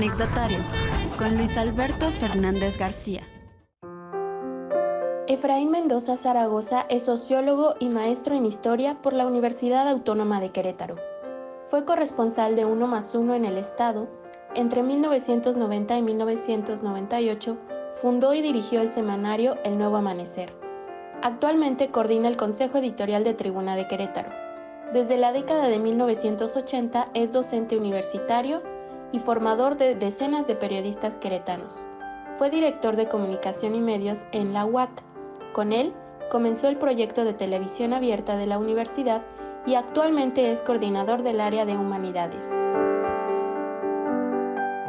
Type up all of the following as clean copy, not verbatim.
Anecdotario, con Luis Alberto Fernández García. Efraín Mendoza Zaragoza es sociólogo y maestro en historia por la Universidad Autónoma de Querétaro. Fue corresponsal de Uno más Uno en el Estado. Entre 1990 y 1998 fundó y dirigió el semanario El Nuevo Amanecer. Actualmente coordina el Consejo Editorial de Tribuna de Querétaro. Desde la década de 1980 es docente universitario y formador de decenas de periodistas queretanos. Fue director de comunicación y medios en la UAC. Con él comenzó el proyecto de televisión abierta de la universidad y actualmente es coordinador del área de humanidades.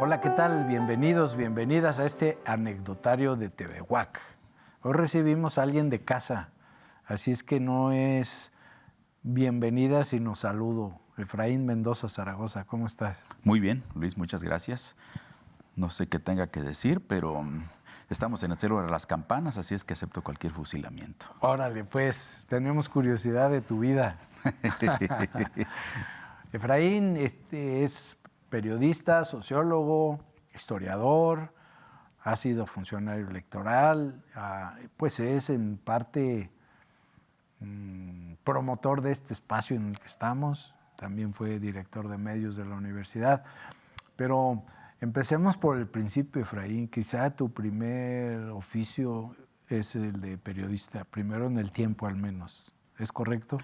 Hola, ¿qué tal? Bienvenidos, bienvenidas a este anecdotario de TV UAC. Hoy recibimos a alguien de casa, así es que no es bienvenida sino saludo. Efraín Mendoza Zaragoza, ¿cómo estás? Muy bien, Luis, muchas gracias. No sé qué tenga que decir, pero estamos en el cielo de las campanas, así es que acepto cualquier fusilamiento. Órale, pues, tenemos curiosidad de tu vida. Efraín es periodista, sociólogo, historiador, ha sido funcionario electoral, pues es en parte promotor de este espacio en el que estamos, también fue director de medios de la universidad. Pero empecemos por el principio, Efraín. Quizá tu primer oficio es el de periodista, primero en el tiempo al menos. ¿Es correcto?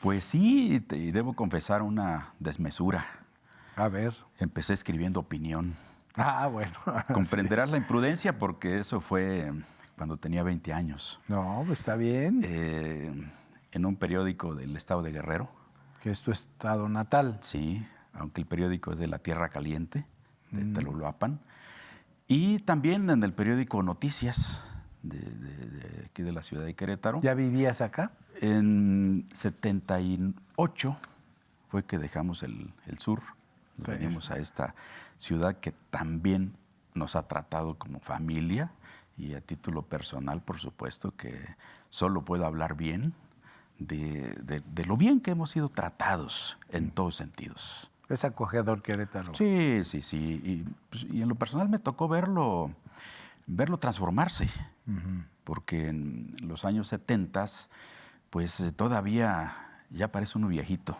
Pues sí, y debo confesar una desmesura. A ver. Empecé escribiendo opinión. Ah, bueno. Comprenderás la imprudencia porque eso fue cuando tenía 20 años. No, pues está bien. En un periódico del estado de Guerrero. Que es tu estado natal. Sí, aunque el periódico es de la Tierra Caliente, de Teloloapan. Y también en el periódico Noticias, de aquí de la ciudad de Querétaro. ¿Ya vivías acá? En 78 fue que dejamos el sur. Venimos a esta ciudad que también nos ha tratado como familia y a título personal, por supuesto, que solo puedo hablar bien de lo bien que hemos sido tratados en todos sentidos. Es acogedor Querétaro. Sí. Y en lo personal me tocó verlo transformarse, porque en los años 70, pues todavía ya parece uno viejito.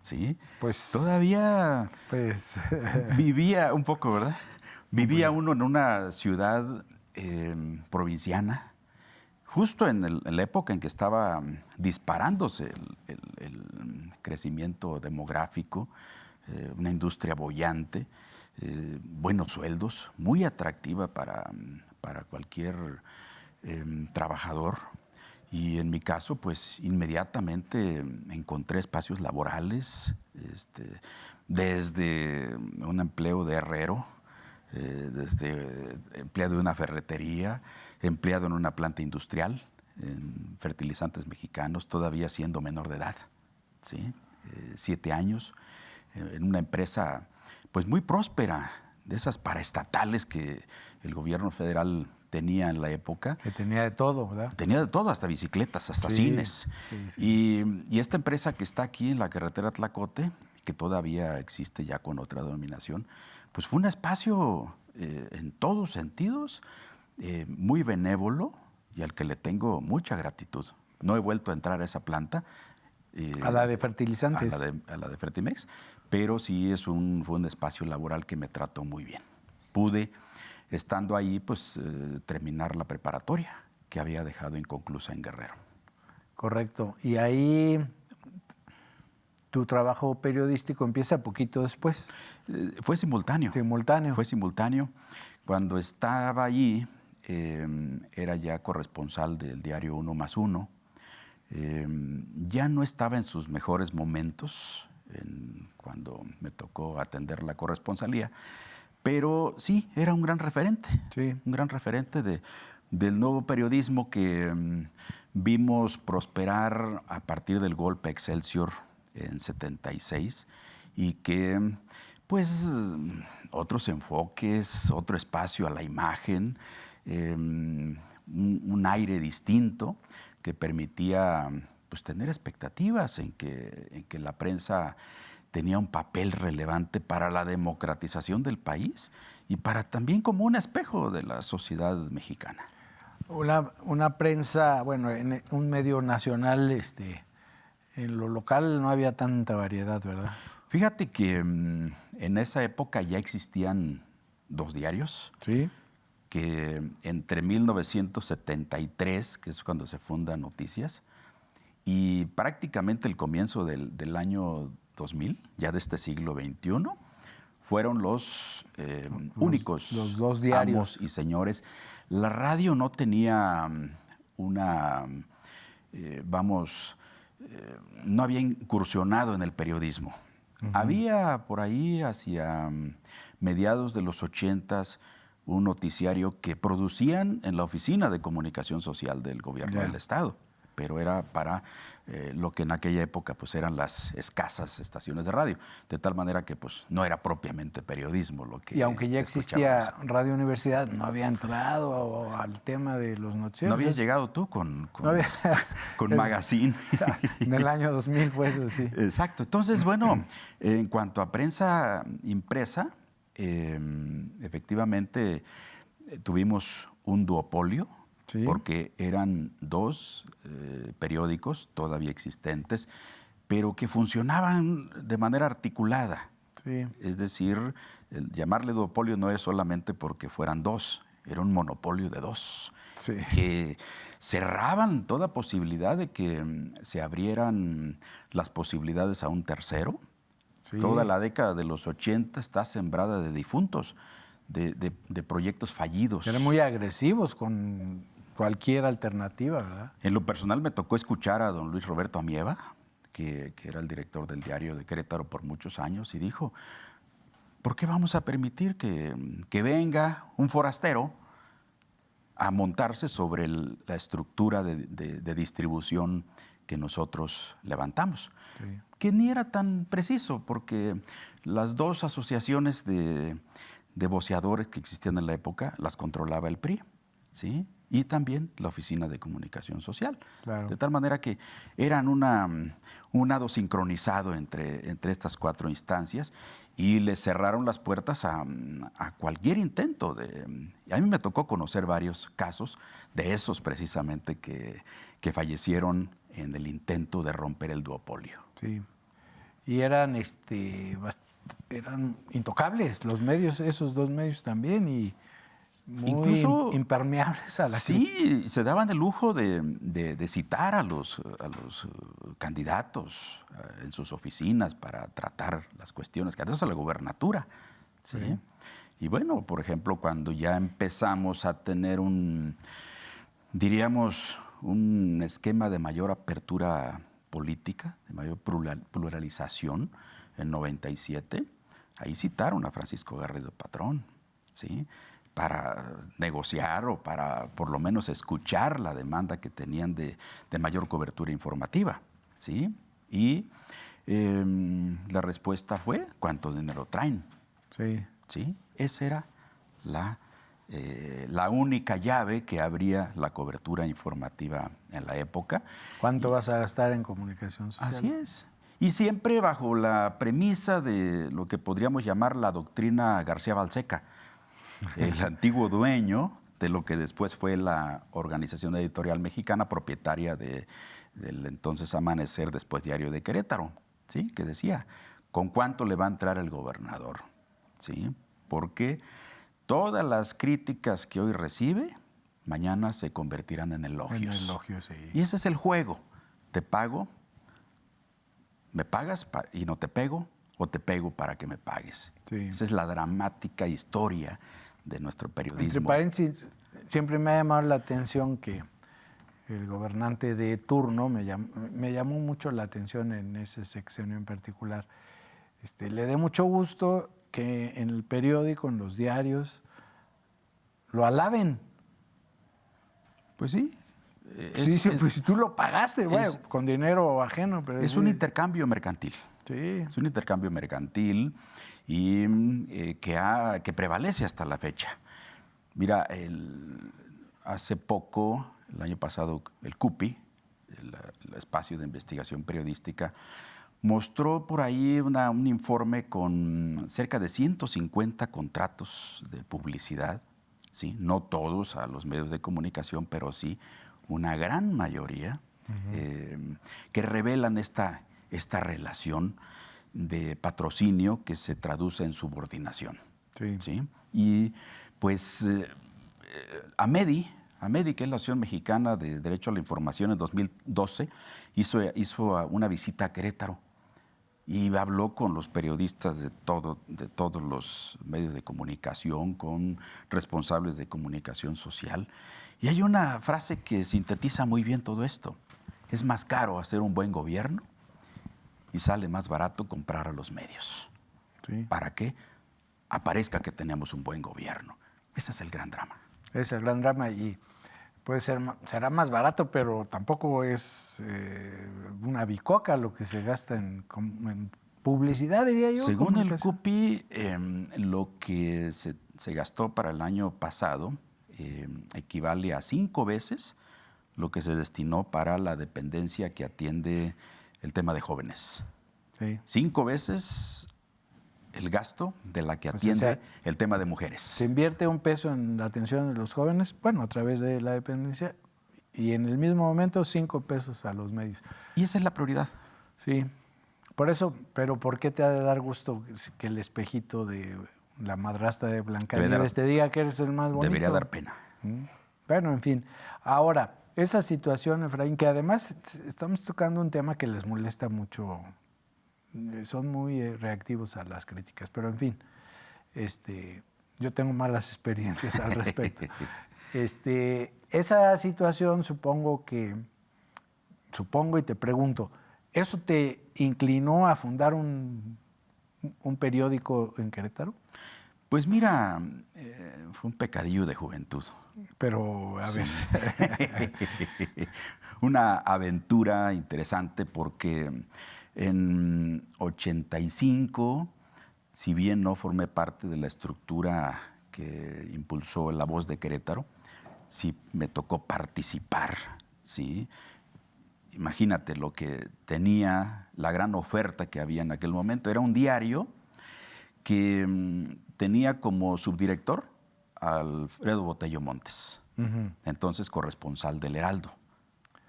Sí, pues todavía vivía un poco, ¿verdad? Vivía uno en una ciudad provinciana, justo en la época en que estaba disparándose el crecimiento demográfico, una industria boyante, buenos sueldos, muy atractiva para cualquier trabajador. Y en mi caso, pues inmediatamente encontré espacios laborales, desde un empleo de herrero, desde empleado de una ferretería, empleado en una planta industrial, en fertilizantes mexicanos, todavía siendo menor de edad, ¿sí? 7 años, en una empresa pues muy próspera, de esas paraestatales que el gobierno federal tenía en la época. Que tenía de todo, ¿verdad? Tenía de todo, hasta bicicletas, hasta cines. Sí. Y esta empresa que está aquí en la carretera Tlacote, que todavía existe ya con otra denominación, pues fue un espacio en todos sentidos muy benévolo y al que le tengo mucha gratitud. No he vuelto a entrar a esa planta. A la de fertilizantes. A la de Fertimex, pero sí fue un espacio laboral que me trató muy bien. Pude, estando ahí, pues terminar la preparatoria que había dejado inconclusa en Guerrero. Correcto. Y ahí tu trabajo periodístico empieza poquito después. Fue simultáneo. Fue simultáneo. Cuando estaba allí, era ya corresponsal del diario Uno más Uno. Ya no estaba en sus mejores momentos cuando me tocó atender la corresponsalía, pero sí, era un gran referente, un gran referente del nuevo periodismo que vimos prosperar a partir del golpe Excelsior en 76 y que, pues, otros enfoques, otro espacio a la imagen, un aire distinto que permitía pues, tener expectativas en que la prensa tenía un papel relevante para la democratización del país y para también como un espejo de la sociedad mexicana. Una prensa, bueno, en un medio nacional, en lo local no había tanta variedad, ¿verdad? Fíjate que en esa época ya existían 2 diarios. Sí. Que entre 1973, que es cuando se funda Noticias, y prácticamente el comienzo del año 2000, ya de este siglo XXI, fueron los únicos los 2 diarios amos y señores. La radio no tenía no había incursionado en el periodismo. Había por ahí hacia mediados de los 80s un noticiario que producían en la Oficina de Comunicación Social del Gobierno del Estado, pero era para lo que en aquella época pues eran las escasas estaciones de radio, de tal manera que pues no era propiamente periodismo lo que. Y aunque ya existía Radio Universidad, no había entrado al tema de los noticieros. No habías llegado tú con Magazine. En el año 2000 fue eso, sí. Exacto. Entonces, bueno, en cuanto a prensa impresa, efectivamente tuvimos un duopolio, sí, porque eran 2 periódicos todavía existentes, pero que funcionaban de manera articulada. Sí. Es decir, llamarle duopolio no es solamente porque fueran 2, era un monopolio de 2, sí, que cerraban toda posibilidad de que se abrieran las posibilidades a un tercero. Sí. Toda la década de los 80 está sembrada de difuntos, de proyectos fallidos. Eran muy agresivos con cualquier alternativa, ¿verdad? En lo personal me tocó escuchar a don Luis Roberto Amieva, que era el director del Diario de Querétaro por muchos años, y dijo, ¿por qué vamos a permitir que venga un forastero a montarse sobre la estructura de distribución que nosotros levantamos? Sí. Que ni era tan preciso, porque las 2 asociaciones de voceadores que existían en la época las controlaba el PRI, ¿sí? Y también la Oficina de Comunicación Social. Claro. De tal manera que eran un hado sincronizado entre estas 4 instancias, y les cerraron las puertas a cualquier intento. A mí me tocó conocer varios casos de esos precisamente que fallecieron en el intento de romper el duopolio. Sí, y eran intocables los medios, esos 2 medios también, y muy incluso impermeables a la Sí, se daban el lujo de citar a los candidatos en sus oficinas para tratar las cuestiones, candidatos a la gobernatura. ¿Sí? Sí. Y bueno, por ejemplo, cuando ya empezamos a tener diríamos, un esquema de mayor apertura política, de mayor pluralización, en 97, ahí citaron a Francisco Garrido Patrón, ¿sí?, para negociar o para por lo menos escuchar la demanda que tenían de mayor cobertura informativa, ¿sí? Y la respuesta fue, ¿cuánto dinero traen? Sí. ¿Sí? Esa era la única llave que abría la cobertura informativa en la época. ¿Cuánto vas a gastar en comunicación social? Así es. Y siempre bajo la premisa de lo que podríamos llamar la doctrina García Balseca, el antiguo dueño de lo que después fue la Organización Editorial Mexicana, propietaria del entonces Amanecer, después Diario de Querétaro, ¿sí?, que decía, ¿con cuánto le va a entrar el gobernador? ¿Sí? Porque todas las críticas que hoy recibe, mañana se convertirán en elogios. En elogios, sí. Y ese es el juego. Te pago, me pagas y no te pego, o te pego para que me pagues. Sí. Esa es la dramática historia de nuestro periodismo. Entre paréntesis, siempre me ha llamado la atención que el gobernante de turno, me llamó mucho la atención en ese sexenio en particular, le dé mucho gusto que en el periódico, en los diarios, lo alaben. Pues sí. Sí, pues si tú lo pagaste, bueno, con dinero ajeno. Pero es un intercambio mercantil. Sí. Es un intercambio mercantil y que prevalece hasta la fecha. Mira, hace poco, el año pasado, el CUPI, el Espacio de Investigación Periodística, mostró por ahí un informe con cerca de 150 contratos de publicidad, ¿sí? No todos a los medios de comunicación, pero sí una gran mayoría, que revelan esta relación de patrocinio que se traduce en subordinación. Sí. ¿Sí? Y pues AMEDI, que es la Asociación Mexicana de Derecho a la Información, en 2012 hizo una visita a Querétaro y habló con los periodistas de todos los medios de comunicación, con responsables de comunicación social. Y hay una frase que sintetiza muy bien todo esto. Es más caro hacer un buen gobierno y sale más barato comprar a los medios. Sí. ¿Para qué? Aparezca que tenemos un buen gobierno. Ese es el gran drama. Ese es el gran drama y será más barato, pero tampoco es una bicoca lo que se gasta en publicidad, diría yo. Según el CUPI, lo que se gastó para el año pasado equivale a 5 veces lo que se destinó para la dependencia que atiende el tema de jóvenes. Sí. 5 veces el gasto de la que atiende el tema de mujeres. Se invierte $1 en la atención de los jóvenes, bueno, a través de la dependencia, y en el mismo momento $5 a los medios. Y esa es la prioridad. Sí, por eso, pero ¿por qué te ha de dar gusto que el espejito de la madrastra de Blancanieves te diga que eres el más bonito? Debería dar pena. Bueno, en fin. Ahora, esa situación, Efraín, que además estamos tocando un tema que les molesta mucho, son muy reactivos a las críticas, pero en fin, yo tengo malas experiencias al respecto. Esa situación supongo y te pregunto, ¿eso te inclinó a fundar un periódico en Querétaro? Pues mira, fue un pecadillo de juventud. Pero, a ver. Una aventura interesante porque en 85, si bien no formé parte de la estructura que impulsó La Voz de Querétaro, sí me tocó participar, ¿sí? Imagínate lo que tenía, la gran oferta que había en aquel momento. Era un diario que tenía como subdirector a Alfredo Botello Montes, entonces corresponsal del Heraldo.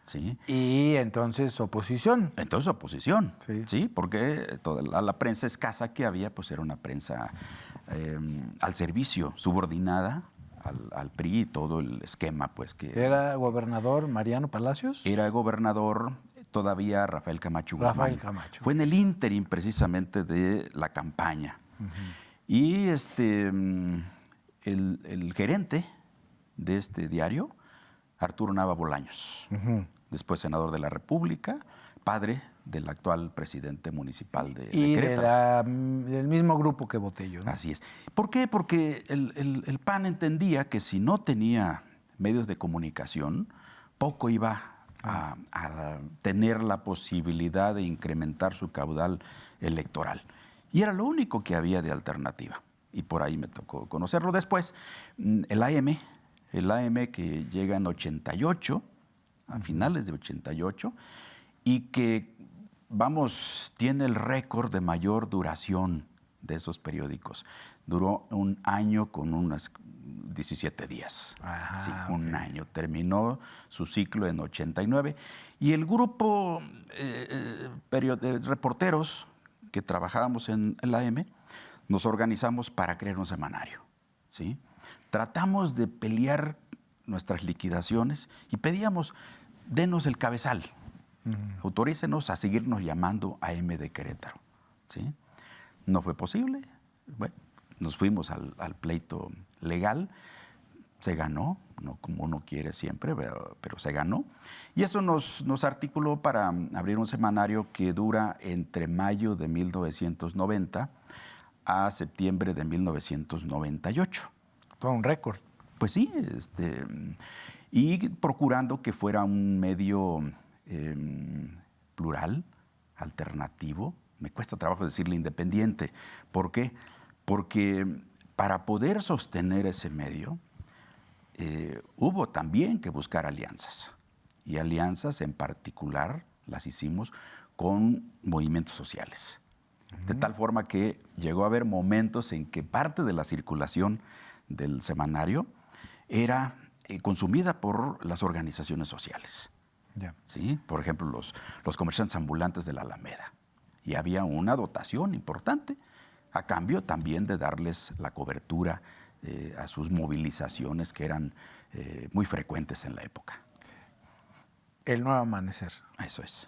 ¿Sí? Y entonces oposición. Entonces oposición, sí, porque toda la prensa escasa que había, pues era una prensa al servicio, subordinada al PRI y todo el esquema, pues que... ¿Era gobernador Mariano Palacios? Era gobernador todavía Rafael Camacho Guzmán. Rafael Camacho. Fue en el ínterin precisamente de la campaña. Y el gerente de este diario, Arturo Nava Bolaños, después senador de la República, padre del actual presidente municipal de Querétaro. Y del mismo grupo que Botello, ¿no? Así es. ¿Por qué? Porque el PAN entendía que si no tenía medios de comunicación, poco iba a tener la posibilidad de incrementar su caudal electoral. Y era lo único que había de alternativa. Y por ahí me tocó conocerlo. Después, el AM que llega en 88, a finales de 88, y que, tiene el récord de mayor duración de esos periódicos. Duró 1 año con unas 17 días. Ajá, sí, un año. Terminó su ciclo en 89. Y el grupo de reporteros que trabajábamos en el AM, nos organizamos para crear un semanario. ¿Sí? Tratamos de pelear nuestras liquidaciones y pedíamos, denos el cabezal, autorícenos a seguirnos llamando AM de Querétaro. ¿Sí? No fue posible. Bueno, nos fuimos al pleito legal, se ganó, no como uno quiere siempre, pero se ganó. Y eso nos articuló para abrir un semanario que dura entre mayo de 1990 a septiembre de 1998. Todo un récord. Pues sí, y procurando que fuera un medio plural, alternativo. Me cuesta trabajo decirle independiente. ¿Por qué? Porque para poder sostener ese medio, hubo también que buscar alianzas. Y alianzas en particular las hicimos con movimientos sociales. De tal forma que llegó a haber momentos en que parte de la circulación del semanario era consumida por las organizaciones sociales. ¿Sí? Por ejemplo, los comerciantes ambulantes de la Alameda. Y había una dotación importante a cambio también de darles la cobertura a sus movilizaciones que eran muy frecuentes en la época. El Nuevo Amanecer. Eso es.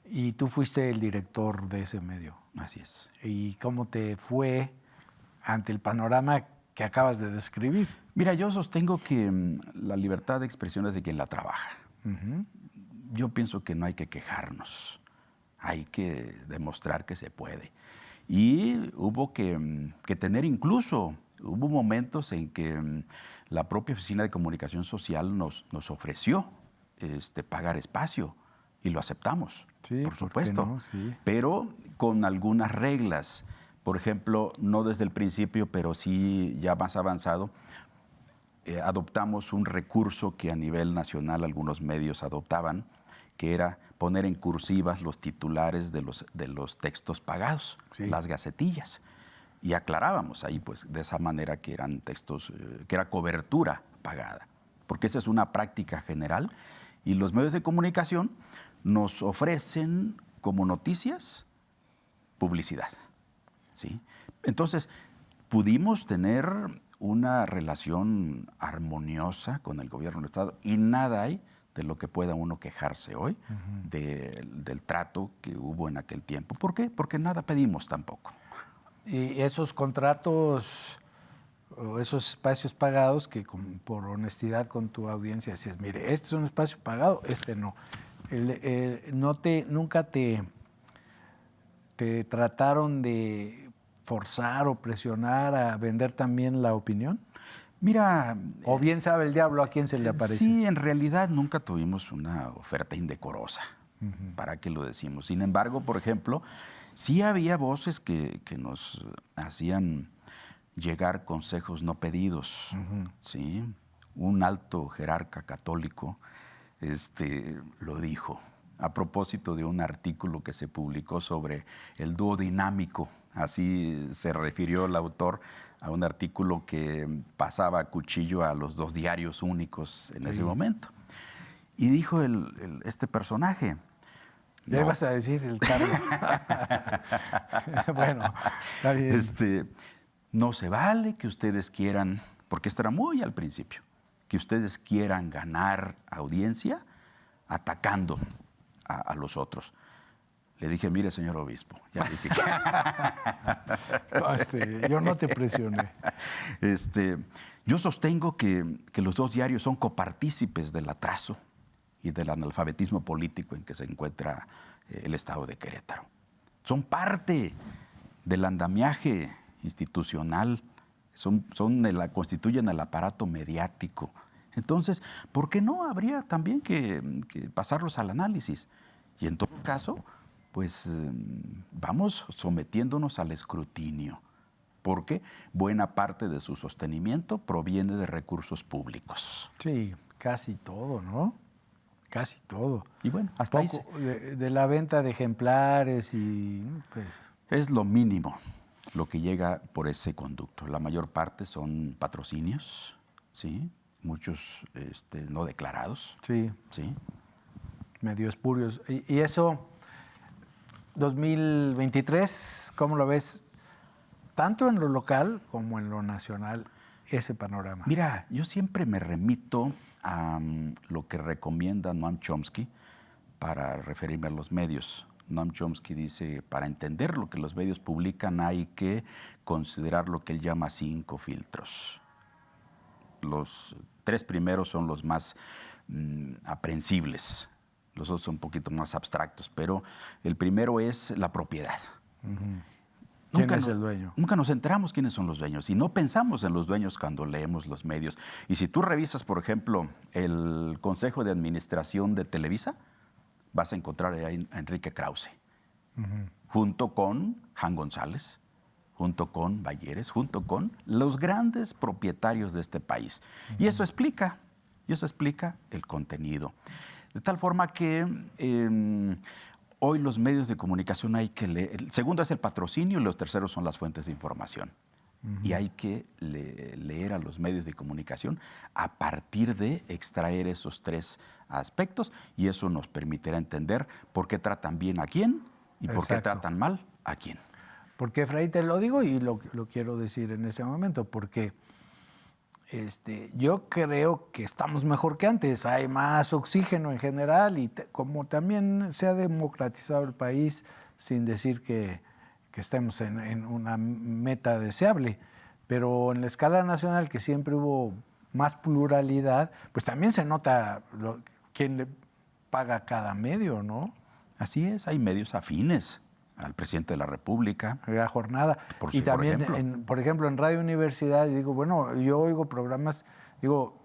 Y tú fuiste el director de ese medio. Así es. ¿Y cómo te fue ante el panorama que acabas de describir? Mira, yo sostengo que la libertad de expresión es de quien la trabaja. Yo pienso que no hay que quejarnos, hay que demostrar que se puede. Y hubo que tener incluso, hubo momentos en que la propia Oficina de Comunicación Social nos ofreció pagar espacio y lo aceptamos, sí, por supuesto, ¿por qué no? Sí. Pero con algunas reglas. Por ejemplo, no desde el principio, pero sí ya más avanzado, adoptamos un recurso que a nivel nacional algunos medios adoptaban, que era poner en cursivas los titulares de los textos pagados, sí, las gacetillas. Y aclarábamos ahí, pues, de esa manera que eran textos, que era cobertura pagada. Porque esa es una práctica general. Y los medios de comunicación nos ofrecen como noticias publicidad. ¿Sí? Entonces, pudimos tener una relación armoniosa con el gobierno del Estado y nada hay de lo que pueda uno quejarse hoy del trato que hubo en aquel tiempo. ¿Por qué? Porque nada pedimos tampoco. Y esos contratos o esos espacios pagados que por honestidad con tu audiencia decías, mire, este es un espacio pagado, este no. ¿Nunca te trataron de forzar o presionar a vender también la opinión? Mira... ¿O bien sabe el diablo a quién se le aparece? Sí, en realidad nunca tuvimos una oferta indecorosa, ¿para qué lo decimos? Sin embargo, por ejemplo, sí había voces que nos hacían llegar consejos no pedidos, ¿sí? Un alto jerarca católico lo dijo a propósito de un artículo que se publicó sobre el dúo dinámico. Así se refirió el autor a un artículo que pasaba a cuchillo a los dos diarios únicos en ese momento. Y dijo este personaje... Ya ibas a decir el cargo. Bueno, está bien. No se vale que ustedes quieran, porque esto era muy al principio, que ustedes quieran ganar audiencia atacando a los otros. Le dije, mire, señor obispo, ya dije que... yo no te presioné. Yo sostengo que los dos diarios son copartícipes del atraso y del analfabetismo político en que se encuentra el Estado de Querétaro. Son parte del andamiaje institucional, constituyen el aparato mediático. Entonces, ¿por qué no habría también que pasarlos al análisis? Y en todo caso, pues vamos sometiéndonos al escrutinio, porque buena parte de su sostenimiento proviene de recursos públicos. Sí, casi todo, ¿no? Casi todo. Y bueno, hasta ahí de la venta de ejemplares y... pues... Es lo mínimo lo que llega por ese conducto. La mayor parte son patrocinios, ¿sí? Muchos no declarados. Sí. ¿Sí? Medio espurios. Y eso, 2023, ¿cómo lo ves? Tanto en lo local como en lo nacional, ese panorama. Mira, yo siempre me remito a lo que recomienda Noam Chomsky para referirme a los medios. Noam Chomsky dice, para entender lo que los medios publican hay que considerar lo que él llama 5 filtros. Los 3 primeros son los más aprehensibles, los otros son un poquito más abstractos, pero el primero es la propiedad. ¿Quién es el dueño? Nunca nos enteramos quiénes son los dueños y no pensamos en los dueños cuando leemos los medios. Y si tú revisas, por ejemplo, el Consejo de Administración de Televisa, vas a encontrar ahí a Enrique Krause, junto con Jan González, junto con Balleres, junto con los grandes propietarios de este país. Y eso explica el contenido. De tal forma que hoy los medios de comunicación hay que leer. El segundo es el patrocinio y los terceros son las fuentes de información. Y hay que leer a los medios de comunicación a partir de extraer esos tres aspectos, y eso nos permitirá entender por qué tratan bien a quién y por qué tratan mal a quién. Porque, Efraín, te lo digo y lo quiero decir en ese momento, porque yo creo que estamos mejor que antes. Hay más oxígeno en general y como también se ha democratizado el país, sin decir que estemos en una meta deseable, pero en la escala nacional, que siempre hubo más pluralidad, pues también se nota quién le paga cada medio, ¿no? Así es, hay medios afines al presidente de la República. La jornada. Y también, por ejemplo, en Radio Universidad, digo, bueno, yo oigo programas, digo,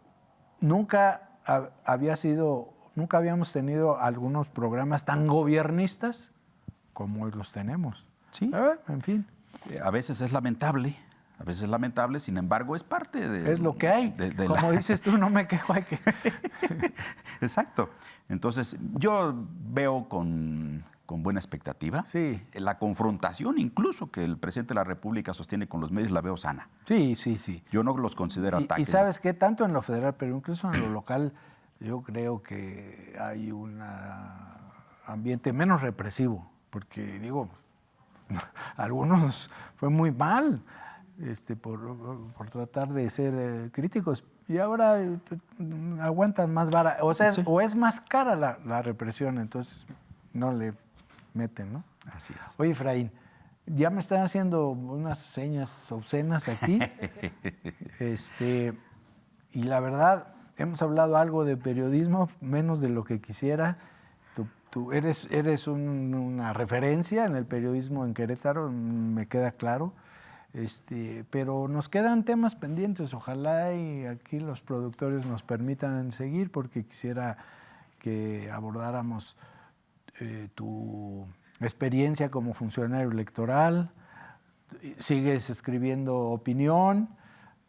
nunca habíamos tenido algunos programas tan gobiernistas como hoy los tenemos. Sí. En fin. A veces es lamentable, sin embargo, es parte de... Es lo que hay. Como dices tú, no me quejo, hay que... Exacto. Entonces, yo veo con buena expectativa. Sí. La confrontación incluso que el presidente de la República sostiene con los medios la veo sana. Sí. Yo no los considero ataques. Y ¿sabes qué? Tanto en lo federal, pero incluso en lo local, yo creo que hay un ambiente menos represivo, porque digo... Algunos fue muy mal por tratar de ser críticos y ahora aguantan más vara. O sea, sí. O es más cara la represión, entonces no le meten, ¿no? Así es. Oye, Efraín, ya me están haciendo unas señas obscenas aquí. Y la verdad, hemos hablado algo de periodismo, menos de lo que quisiera. Tú eres una referencia en el periodismo en Querétaro, me queda claro, pero nos quedan temas pendientes. Ojalá y aquí los productores nos permitan seguir, porque quisiera que abordáramos tu experiencia como funcionario electoral. Sigues escribiendo opinión,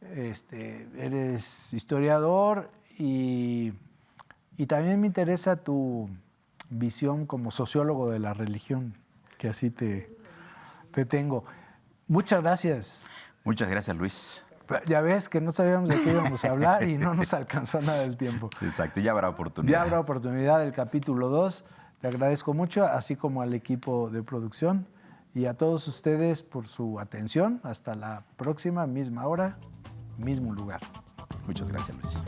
eres historiador y también me interesa tu visión como sociólogo de la religión, que así te tengo. Muchas gracias. Muchas gracias, Luis. Ya ves que no sabíamos de qué íbamos a hablar y no nos alcanzó nada el tiempo. Exacto, ya habrá oportunidad. Ya habrá oportunidad del capítulo 2. Te agradezco mucho, así como al equipo de producción y a todos ustedes por su atención. Hasta la próxima, misma hora, mismo lugar. Muchas gracias, Luis.